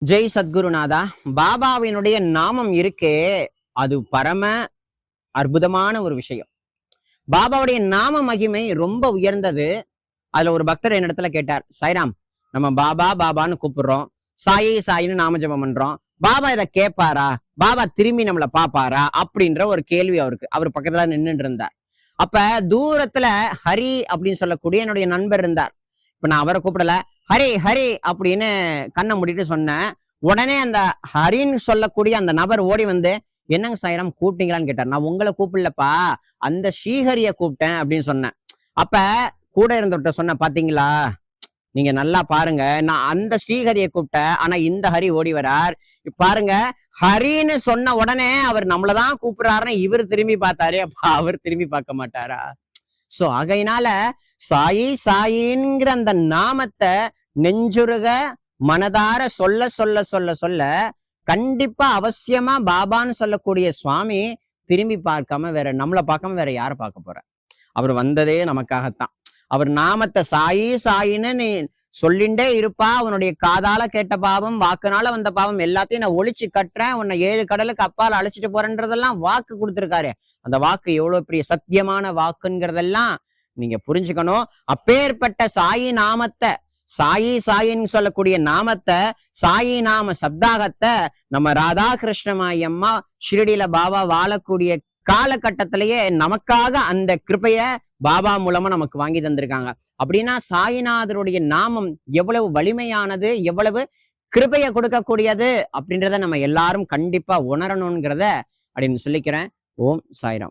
ஜெய் சத்குருநாதா. பாபாவினுடைய நாமம் இருக்கே, அது பரம அற்புதமான ஒரு விஷயம். பாபாவுடைய நாம மகிமை ரொம்ப உயர்ந்தது. அதுல ஒரு பக்தர் என்னிடத்துல கேட்டார், சாய்ராம், நம்ம பாபா பாபான்னு கூப்பிடுறோம், சாயி சாயின்னு நாம ஜபம் பண்றோம், பாபா இதை கேட்பாரா, பாபா திரும்பி நம்மளை பாப்பாரா அப்படின்ற ஒரு கேள்வி அவருக்கு. அவர் பக்கத்துல நின்றுட்டு இருந்தார். அப்ப தூரத்துல ஹரி அப்படின்னு சொல்லக்கூடிய என்னுடைய நண்பர் இருந்தார். இப்ப நான் அவரை கூப்பிடல, ஹரி ஹரி அப்படின்னு கண்ணை மூடிட்டு சொன்னேன். உடனே அந்த ஹரின்னு சொல்லக்கூடிய அந்த நபர் ஓடி வந்து, என்னங்க சாயிரம் கூப்பிட்டீங்களான்னு கேட்டார். நான் உங்களை கூப்பிடலப்பா, அந்த ஸ்ரீஹரிய கூப்பிட்டேன் அப்படின்னு சொன்னேன். அப்ப கூட இருந்தவர்கிட்ட சொன்ன, பாத்தீங்களா, நீங்க நல்லா பாருங்க, நான் அந்த ஸ்ரீஹரியை கூப்பிட்டேன், ஆனா இந்த ஹரி ஓடி வரார். பாருங்க, ஹரின்னு சொன்ன உடனே அவர் நம்மளதான் கூப்பிடுறாருன்னு இவர் திரும்பி பார்த்தாரு. அப்ப அவர் திரும்பி பார்க்க மாட்டாரா? சோ ஆகையினால சாயி சாயிங்கிற அந்த நாமத்தை நெஞ்சுருக மனதார சொல்ல சொல்ல சொல்ல சொல்ல கண்டிப்பா அவசியமா பாபான்னு சொல்லக்கூடிய சுவாமி திரும்பி பார்க்காம வேற நம்மளை பார்க்காம வேற யாரை பார்க்க போற? அவர் வந்ததே நமக்காகத்தான். அவர் நாமத்தை சாயி சாயின்னு நீ சொல்லிண்டே இருப்பா. அவனுடைய காதால கேட்ட பாவம், வாக்குனால வந்த பாவம் எல்லாத்தையும் நான் ஒழிச்சு கட்டுறேன், உன்னை 7 கடலுக்கு அப்பால் அழைச்சிட்டு போறேன்றதெல்லாம் வாக்கு கொடுத்திருக்காரு. அந்த வாக்கு எவ்வளவு பெரிய சத்தியமான வாக்குங்கிறதெல்லாம் நீங்க புரிஞ்சுக்கணும். அப்பேற்பட்ட சாயி நாமத்தை, சாயி சாயின்னு சொல்லக்கூடிய நாமத்தை, சாயி நாம சப்தாகத்தை நம்ம ராதாகிருஷ்ணமாயி அம்மா ஷிரடியில பாபா வாழக்கூடிய காலகட்டத்திலேயே நமக்காக அந்த கிருபைய பாபா மூலமா நமக்கு வாங்கி தந்திருக்காங்க. அப்படின்னா சாயிநாதருடைய நாமம் எவ்வளவு வலிமையானது, எவ்வளவு கிருபைய கொடுக்கக்கூடியது அப்படின்றத நம்ம எல்லாரும் கண்டிப்பா உணரணுங்கிறத அப்படின்னு சொல்லிக்கிறேன். ஓம் சாய்ராம்.